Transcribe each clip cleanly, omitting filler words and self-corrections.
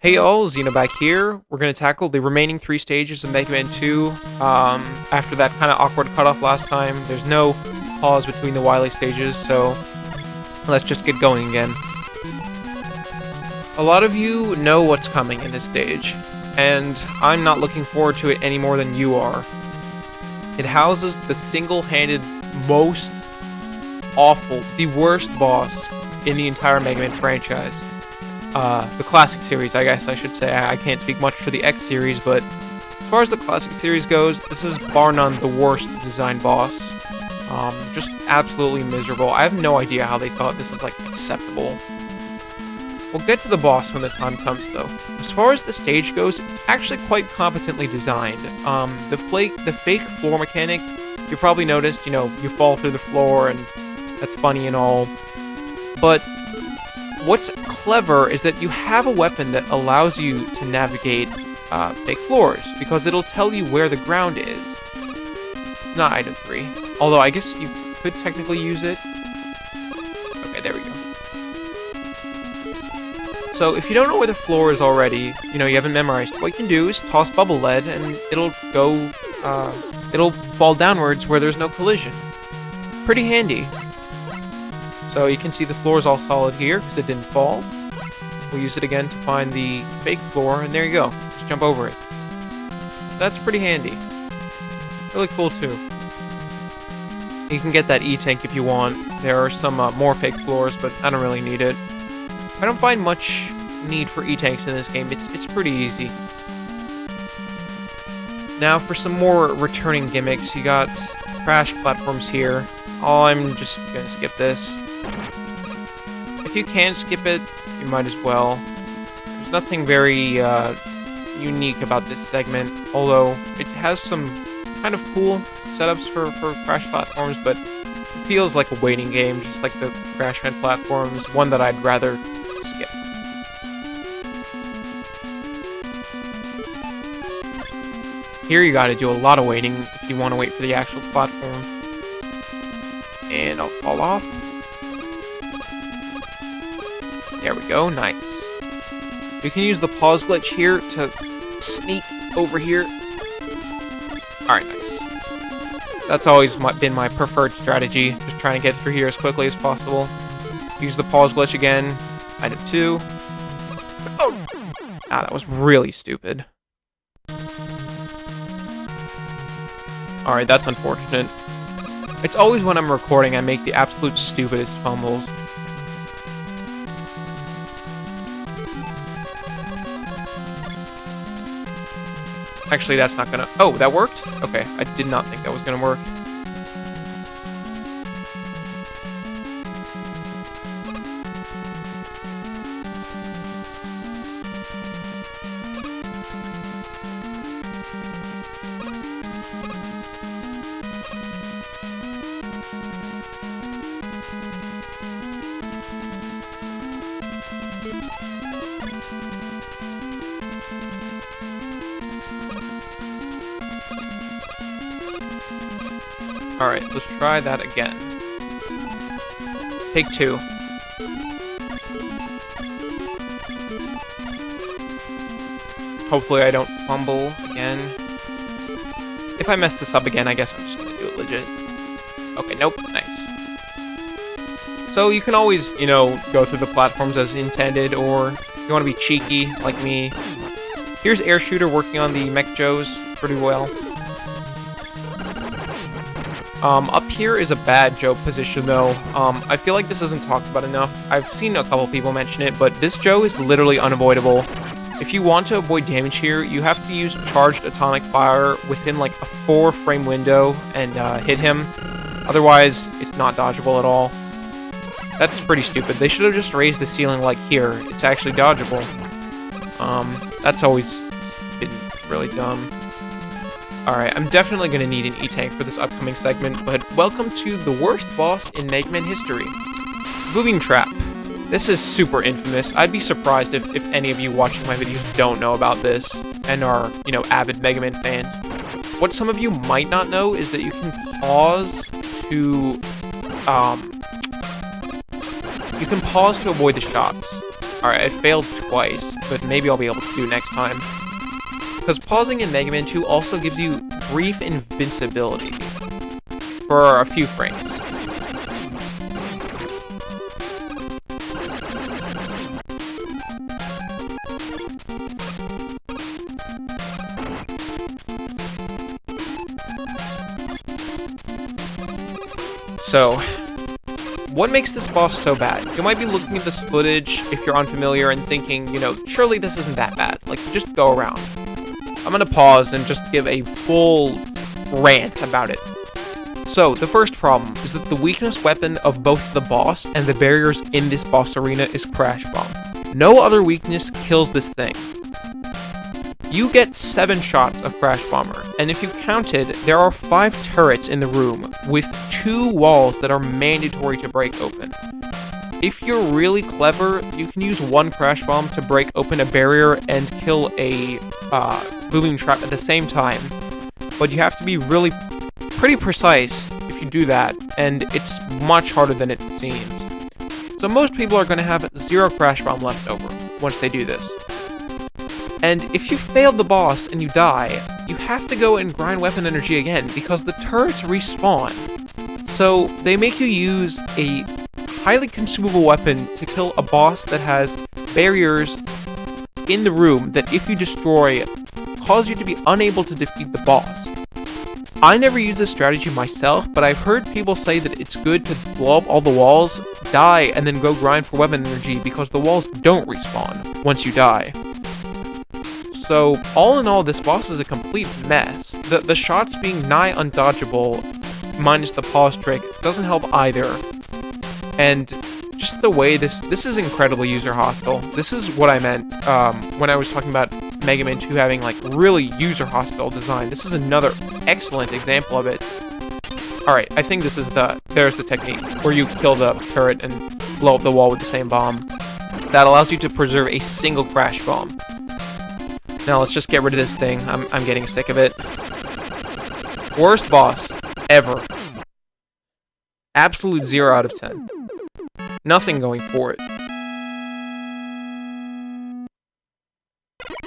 Hey all, Xeno back here. We're going to tackle the remaining 3 stages of Mega Man 2. After that kind of awkward cutoff last time, there's no pause between the Wily stages, so let's just get going again. A lot of you know what's coming in this stage, and I'm not looking forward to it any more than you are. It houses the single-handed most awful, the worst boss in the entire Mega Man franchise. The classic series, I guess I should say. I can't speak much for the X series, but as far as the classic series goes, this is bar none the worst designed boss. Just absolutely miserable. I have no idea how they thought this was, like, acceptable. We'll get to the boss when the time comes, though. As far as the stage goes, it's actually quite competently designed. The fake floor mechanic, you probably noticed, you fall through the floor, and that's funny and all. But what's clever is that you have a weapon that allows you to navigate fake floors, because it'll tell you where the ground is. Not item 3. Although, I guess you could technically use it. Okay, there we go. So, if you don't know where the floor is already, you haven't memorized, what you can do is toss bubble lead, and it'll fall downwards where there's no collision. Pretty handy. So you can see the floor is all solid here, because it didn't fall. We'll use it again to find the fake floor, and there you go. Just jump over it. That's pretty handy. Really cool, too. You can get that E-tank if you want. There are some more fake floors, but I don't really need it. I don't find much need for E-tanks in this game. It's pretty easy. Now for some more returning gimmicks, you got crash platforms here. I'm just gonna skip this. If you can skip it, you might as well. There's nothing very unique about this segment, although it has some kind of cool setups for crash platforms, but it feels like a waiting game, just like the Crash Vent platforms, one that I'd rather skip. Here you gotta do a lot of waiting if you want to wait for the actual platform. And I'll fall off. There we go, nice. You can use the pause glitch here to sneak over here. Alright, nice. That's always been my preferred strategy, just trying to get through here as quickly as possible. Use the pause glitch again. Item 2. Oh! Ah, that was really stupid. Alright, that's unfortunate. It's always when I'm recording I make the absolute stupidest fumbles. Actually, that's not gonna... Oh, that worked? Okay, I did not think that was gonna work. Alright, let's try that again. Take 2. Hopefully I don't fumble again. If I mess this up again, I guess I'm just gonna do it legit. Okay, nope, nice. So you can always, go through the platforms as intended, or if you want to be cheeky, like me. Here's Air Shooter working on the Mech Joes pretty well. Up here is a bad Joe position, though. I feel like this isn't talked about enough. I've seen a couple people mention it, but this Joe is literally unavoidable. If you want to avoid damage here, you have to use charged atomic fire within, like, a 4-frame window and hit him. Otherwise, it's not dodgeable at all. That's pretty stupid. They should have just raised the ceiling like here. It's actually dodgeable. That's always been really dumb. Alright, I'm definitely going to need an E-tank for this upcoming segment, but welcome to the worst boss in Mega Man history. Moving Trap. This is super infamous. I'd be surprised if any of you watching my videos don't know about this and are, avid Mega Man fans. What some of you might not know is that you can pause to, avoid the shots. Alright, I failed twice. but maybe I'll be able to do next time. Because pausing in Mega Man 2 also gives you brief invincibility for a few frames. So, what makes this boss so bad? You might be looking at this footage if you're unfamiliar and thinking, you know, surely this isn't that bad. Like, just go around. I'm gonna pause and just give a full rant about it. So, the first problem is that the weakness weapon of both the boss and the barriers in this boss arena is Crash Bomb. No other weakness kills this thing. You get 7 shots of Crash Bomber, and if you counted, there are 5 turrets in the room, with 2 walls that are mandatory to break open. If you're really clever, you can use 1 Crash Bomb to break open a barrier and kill a booming trap at the same time, but you have to be really pretty precise if you do that, and it's much harder than it seems. So most people are going to have 0 Crash Bomb left over once they do this. And if you failed the boss and you die, you have to go and grind weapon energy again because the turrets respawn. So they make you use a highly consumable weapon to kill a boss that has barriers in the room that if you destroy, cause you to be unable to defeat the boss. I never use this strategy myself, but I've heard people say that it's good to blow up all the walls, die, and then go grind for weapon energy because the walls don't respawn once you die. So, all in all, this boss is a complete mess. The shots being nigh undodgeable, minus the pause trick, doesn't help either. And just the way this is incredibly user-hostile. This is what I meant when I was talking about Mega Man 2 having, like, really user-hostile design. This is another excellent example of it. Alright, I think this is there's the technique, where you kill the turret and blow up the wall with the same bomb. That allows you to preserve a single Crash Bomb. Now let's just get rid of this thing. I'm getting sick of it. Worst boss ever. Absolute 0 out of 10. Nothing going for it.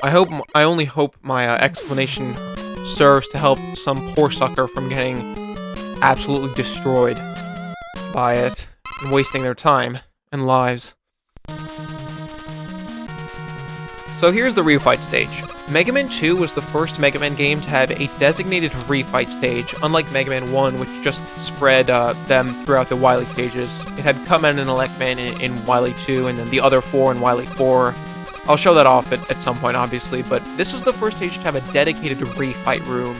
I only hope my explanation serves to help some poor sucker from getting absolutely destroyed by it and wasting their time and lives. So here's the refight stage. Mega Man 2 was the first Mega Man game to have a designated refight stage, unlike Mega Man 1, which just spread them throughout the Wily stages. It had Cutman and Electman in Wily 2, and then the other 4 in Wily 4. I'll show that off at some point, obviously, but this was the first stage to have a dedicated refight room.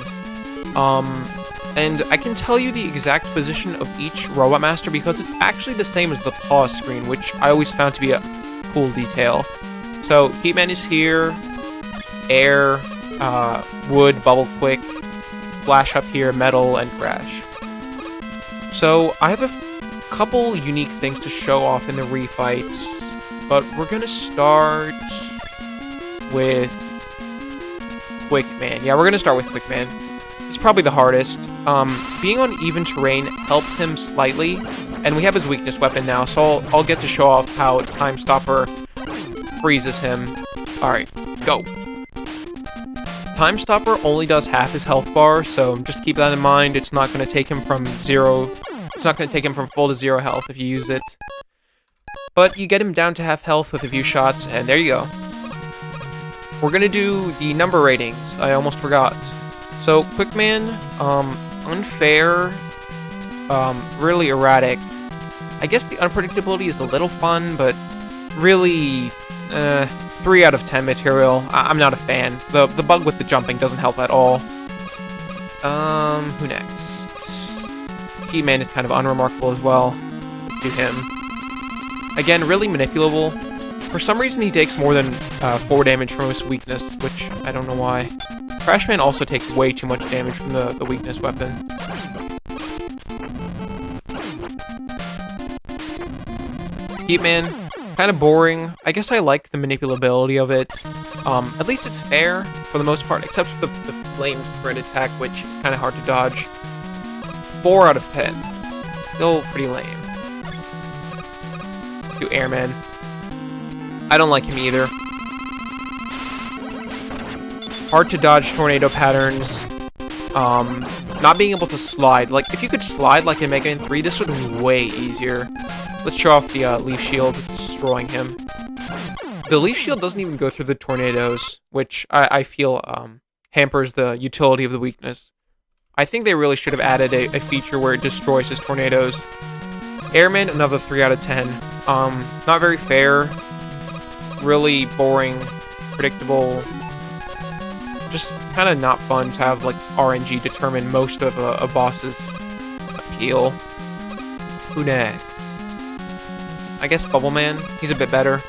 And I can tell you the exact position of each Robot Master because it's actually the same as the pause screen, which I always found to be a cool detail. So, Heatman is here, Air, Wood, Bubble Quick, Flash up here, Metal, and Crash. So, I have a couple unique things to show off in the refights, but we're gonna start with Quickman. Yeah, we're gonna start with Quickman. He's probably the hardest. Being on even terrain helps him slightly, and we have his weakness weapon now, so I'll get to show off how Time Stopper freezes him. Alright, go. Time Stopper only does half his health bar, so just keep that in mind. It's not going to take him from full to 0 health if you use it. But you get him down to half health with a few shots, and there you go. We're going to do the number ratings. I almost forgot. So, Quickman, unfair, really erratic. I guess the unpredictability is a little fun, but really 3 out of 10 material. I'm not a fan. The bug with the jumping doesn't help at all. Who next? Heatman is kind of unremarkable as well. Let's do him. Again, really manipulable. For some reason, he takes more than 4 damage from his weakness, which I don't know why. Crashman also takes way too much damage from the weakness weapon. Heatman, kind of boring. I guess I like the manipulability of it. At least it's fair, for the most part, except for the flame spread attack, which is kind of hard to dodge. 4 out of 10. Still pretty lame. Do Airman. I don't like him either. hard to dodge tornado patterns. Not being able to slide. Like, if you could slide like in Mega Man 3, this would be way easier. Let's show off the Leaf Shield, destroying him. The Leaf Shield doesn't even go through the tornadoes, which I feel hampers the utility of the weakness. I think they really should have added a feature where it destroys his tornadoes. Airman, another 3 out of 10. Not very fair. Really boring, predictable. Just kind of not fun to have, like, RNG determine most of a boss's appeal. Who next? I guess Bubble Man. He's a bit better.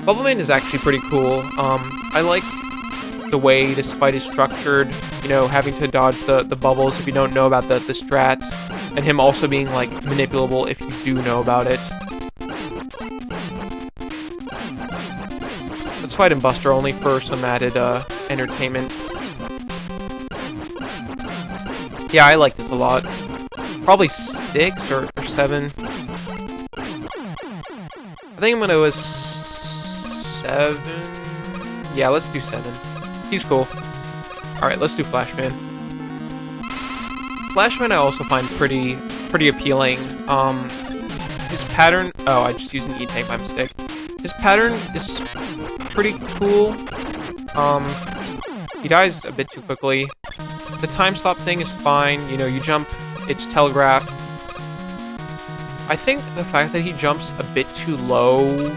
Bubble Man is actually pretty cool. I like the way this fight is structured. You know, having to dodge the bubbles if you don't know about the strat. And him also being, like, manipulable if you do know about it. Let's fight in Buster only for some added entertainment. Yeah, I like this a lot. Probably 6 or 7. I think I'm gonna go with 7. Yeah, let's do 7. He's cool. Alright, let's do Flashman. Flashman I also find pretty appealing. His pattern... Oh, I just used an E-tank by mistake. His pattern is pretty cool. He dies a bit too quickly. The time stop thing is fine. You know, you jump, it's telegraphed. I think the fact that he jumps a bit too low...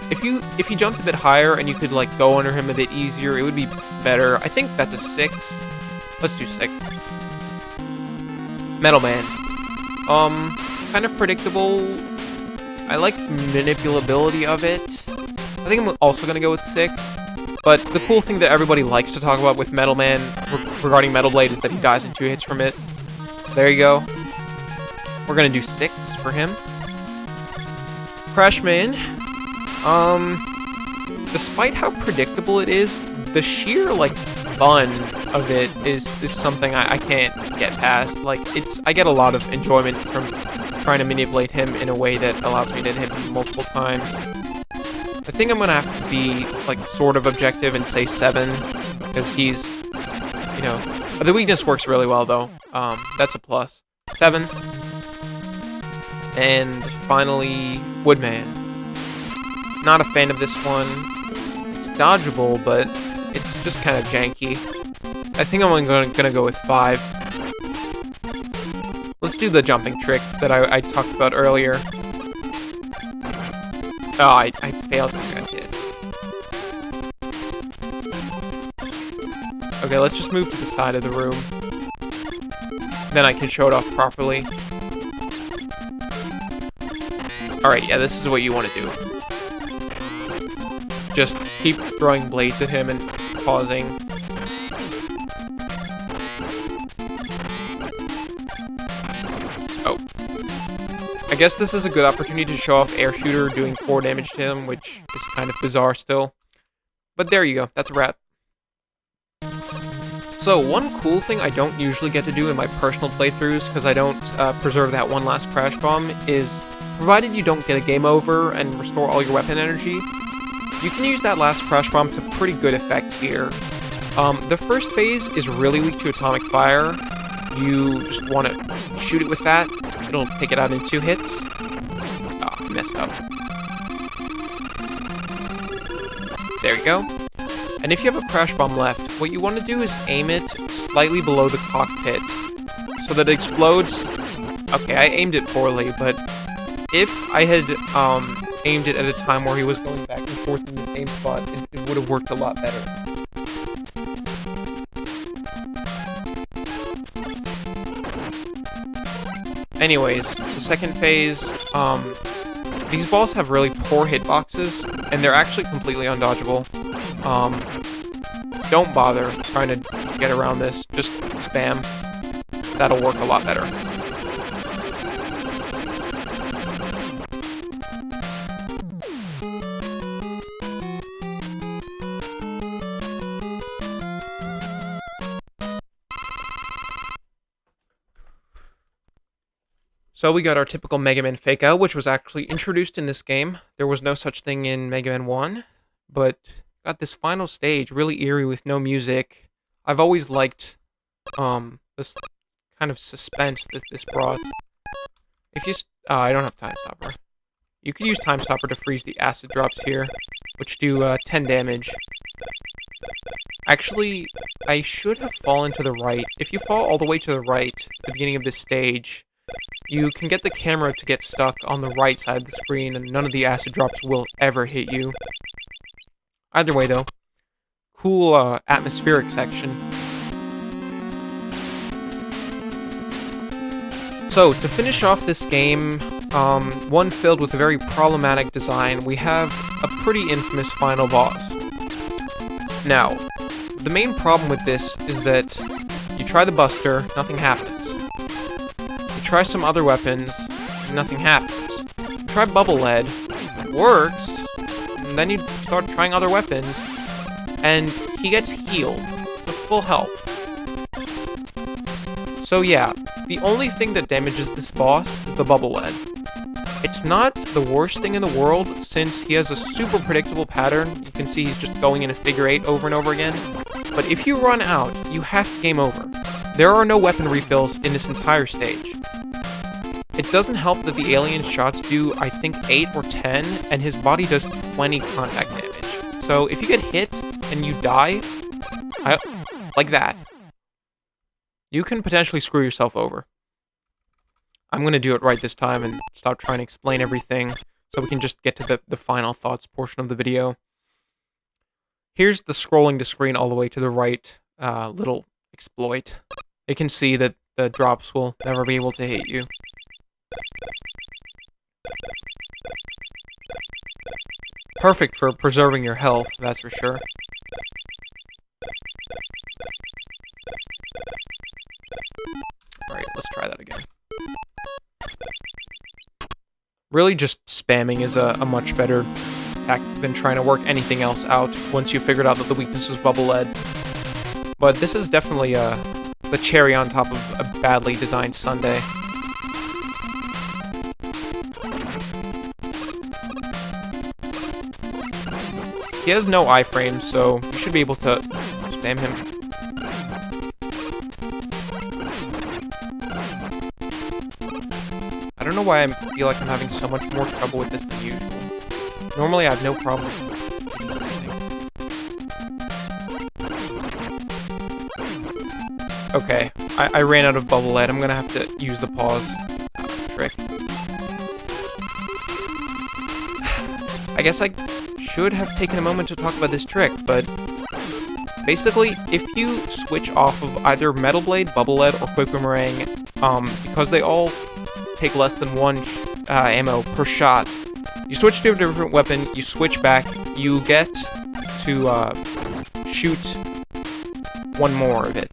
If he jumped a bit higher and you could, like, go under him a bit easier, it would be better. I think that's a 6. Let's do 6. Metal Man. Kind of predictable. I like manipulability of it. I think I'm also gonna go with 6. But the cool thing that everybody likes to talk about with Metal Man regarding Metal Blade is that he dies in 2 hits from it. There you go. We're gonna do 6 for him. Crash Man. Despite how predictable it is, the sheer, like, fun of it is something I can't get past. Like, I get a lot of enjoyment from trying to manipulate him in a way that allows me to hit him multiple times. I think I'm gonna have to be, like, sort of objective and say 7, because he's, you know, the weakness works really well, though. That's a plus. 7. And finally, Woodman. Not a fan of this one. It's dodgeable, but it's just kind of janky. I think I'm gonna go with 5. Let's do the jumping trick that I talked about earlier. Oh, I failed to get hit. Okay, let's just move to the side of the room. Then I can show it off properly. Alright, yeah, this is what you want to do. Just keep throwing blades at him and pausing. Oh. I guess this is a good opportunity to show off Air Shooter doing 4 damage to him, which is kind of bizarre still. But there you go, that's a wrap. So, one cool thing I don't usually get to do in my personal playthroughs, because I don't preserve that one last Crash Bomb, is, provided you don't get a game over and restore all your weapon energy, you can use that last Crash Bomb to pretty good effect here. The first phase is really weak to atomic fire. You just want to shoot it with that. It'll take it out in 2 hits. Ah, I messed up. There you go. And if you have a Crash Bomb left, what you want to do is aim it slightly below the cockpit so that it explodes. Okay, I aimed it poorly, but if I had aimed it at a time where he was going back and forth in the same spot, it would have worked a lot better. Anyways, the second phase, these balls have really poor hitboxes, and they're actually completely undodgeable. Don't bother trying to get around this, just spam. That'll work a lot better. So we got our typical Mega Man fake out, which was actually introduced in this game. There was no such thing in Mega Man 1, but got this final stage, really eerie with no music. I've always liked this kind of suspense that this brought. If you, I don't have Time Stopper. You could use Time Stopper to freeze the acid drops here, which do 10 damage. Actually, I should have fallen to the right. If you fall all the way to the right, at the beginning of this stage, you can get the camera to get stuck on the right side of the screen, and none of the acid drops will ever hit you. Either way, though, cool atmospheric section. So, to finish off this game, one filled with a very problematic design, we have a pretty infamous final boss. Now, the main problem with this is that you try the Buster, nothing happens. You try some other weapons, nothing happens. You try Bubble Lead, it works, and then you start trying other weapons, and he gets healed with full health. So yeah, the only thing that damages this boss is the Bubble Lead. It's not the worst thing in the world, since he has a super predictable pattern. You can see he's just going in a figure 8 over and over again. But if you run out, you have to game over. There are no weapon refills in this entire stage. It doesn't help that the alien shots do, I think, 8 or 10, and his body does 20 contact damage. So if you get hit and you die, like that, you can potentially screw yourself over. I'm going to do it right this time and stop trying to explain everything so we can just get to the final thoughts portion of the video. Here's the scrolling the screen all the way to the right little exploit. You can see that the drops will never be able to hit you. Perfect for preserving your health, that's for sure. Alright, let's try that again. Really just spamming is a much better tactic than trying to work anything else out once you figured out that the weakness is Bubble Lead. But this is definitely the cherry on top of a badly designed sundae. He has no iframes, so you should be able to spam him. I don't know why I feel like I'm having so much more trouble with this than usual. Normally I have no problem with this. Okay, I ran out of Bubble Lead. I'm gonna have to use the pause trick. I guess I should have taken a moment to talk about this trick, but basically, if you switch off of either Metal Blade, Bubble Lead, or Quick Boomerang, because they all take less than 1 ammo per shot, you switch to a different weapon, you switch back, you get to shoot one more of it.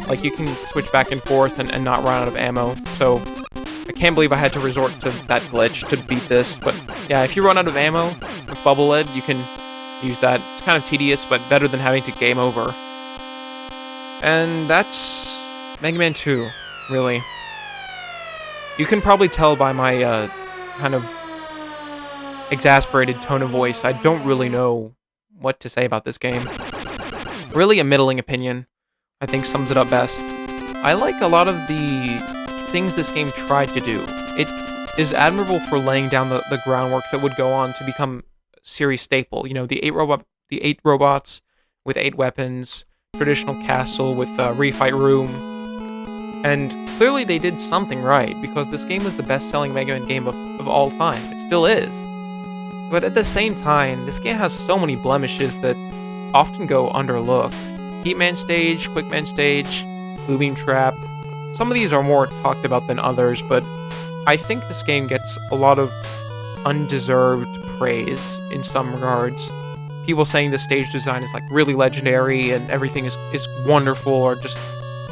Like, you can switch back and forth and not run out of ammo, so I can't believe I had to resort to that glitch to beat this, but yeah, if you run out of ammo with Bubble Lead, you can use that. It's kind of tedious, but better than having to game over. And that's Mega Man 2, really. You can probably tell by my kind of exasperated tone of voice, I don't really know what to say about this game. Really a middling opinion, I think sums it up best. I like a lot of the things this game tried to do. It is admirable for laying down the groundwork that would go on to become a series staple. You know, the 8 robots with 8 weapons, traditional castle with a refight room, and clearly they did something right, because this game was the best-selling Mega Man game of all time. It still is. But at the same time, this game has so many blemishes that often go underlooked. Heatman stage, Quickman stage, Blue Beam Trap. Some of these are more talked about than others, but I think this game gets a lot of undeserved praise in some regards. People saying the stage design is like really legendary and everything is wonderful or just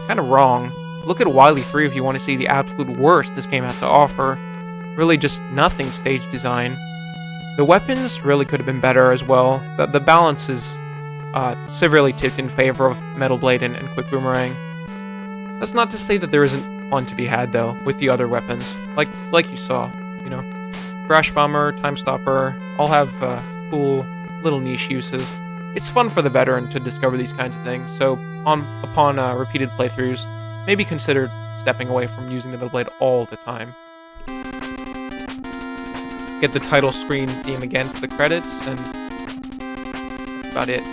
kind of wrong. Look at Wily 3 if you want to see the absolute worst this game has to offer. Really just nothing stage design. The weapons really could have been better as well. The balance is severely tipped in favor of Metal Blade and Quick Boomerang. That's not to say that there isn't fun to be had, though, with the other weapons. Like you saw, you know. Crash Bomber, Time Stopper, all have cool little niche uses. It's fun for the veteran to discover these kinds of things, so upon repeated playthroughs, maybe consider stepping away from using the middle blade all the time. Get the title screen theme again for the credits, and that's about it.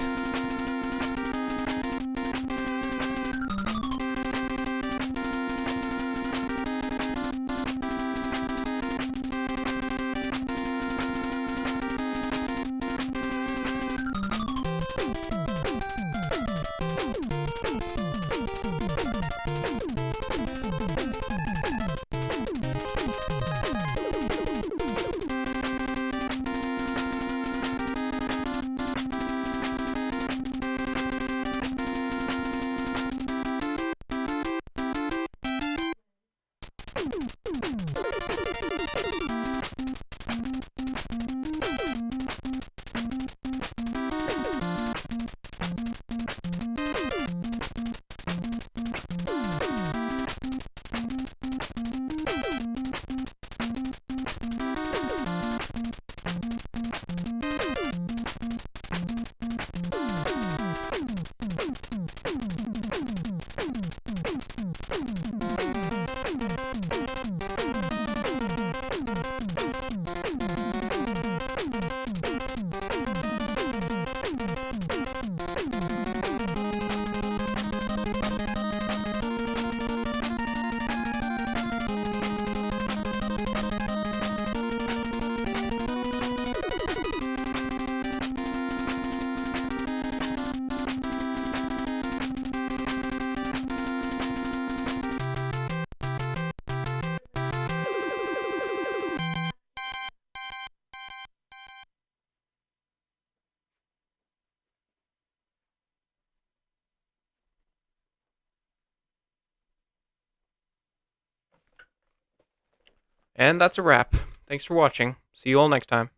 And that's a wrap. Thanks for watching. See you all next time.